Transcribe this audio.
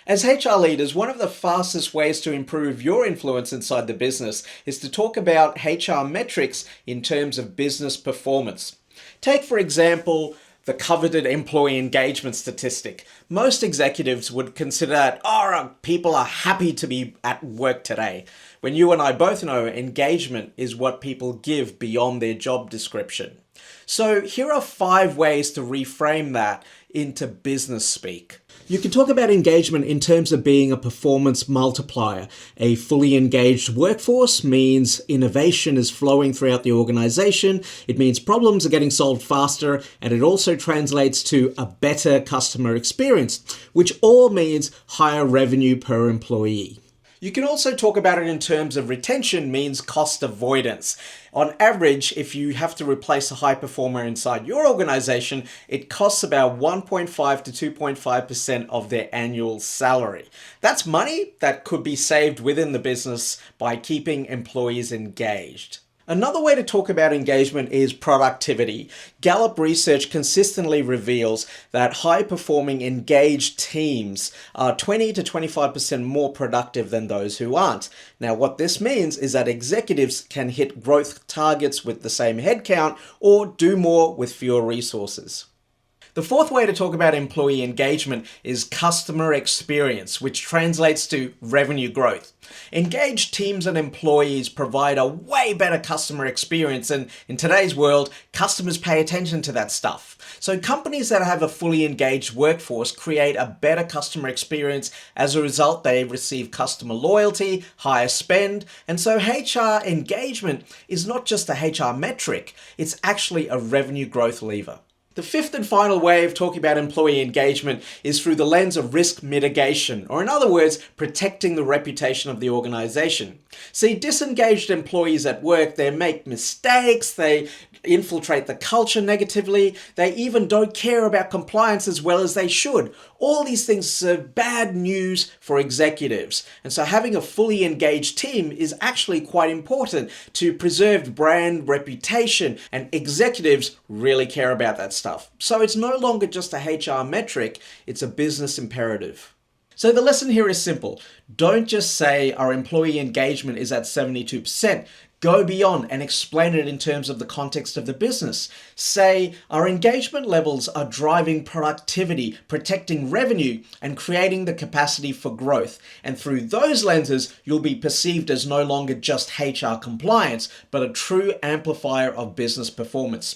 As HR leaders, one of the fastest ways to improve your influence inside the business is to talk about HR metrics in terms of business performance. Take, for example, the coveted employee engagement statistic. Most executives would consider that, people are happy to be at work today. When you and I both know engagement is what people give beyond their job description. So here are 5 ways to reframe that into business speak. You can talk about engagement in terms of being a performance multiplier. A fully engaged workforce means innovation is flowing throughout the organization. It means problems are getting solved faster, and it also translates to a better customer experience, which all means higher revenue per employee. You can also talk about it in terms of retention means cost avoidance. On average, if you have to replace a high performer inside your organization, it costs about 1.5 to 2.5% of their annual salary. That's money that could be saved within the business by keeping employees engaged. Another way to talk about engagement is productivity. Gallup research consistently reveals that high-performing, engaged teams are 20 to 25% more productive than those who aren't. Now, what this means is that executives can hit growth targets with the same headcount or do more with fewer resources. The 4th way to talk about employee engagement is customer experience, which translates to revenue growth. Engaged teams and employees provide a way better customer experience, and in today's world, customers pay attention to that stuff. So companies that have a fully engaged workforce create a better customer experience. As a result, they receive customer loyalty, higher spend, and so HR engagement is not just a HR metric, it's actually a revenue growth lever. The 5th and final way of talking about employee engagement is through the lens of risk mitigation, or in other words, protecting the reputation of the organization. See, disengaged employees at work, they make mistakes, they infiltrate the culture negatively, they even don't care about compliance as well as they should. All these things are bad news for executives. And so having a fully engaged team is actually quite important to preserve brand reputation, and executives really care about that stuff. So it's no longer just a HR metric, it's a business imperative. So the lesson here is simple. Don't just say our employee engagement is at 72%. Go beyond and explain it in terms of the context of the business. Say our engagement levels are driving productivity, protecting revenue, and creating the capacity for growth. And through those lenses, you'll be perceived as no longer just HR compliance, but a true amplifier of business performance.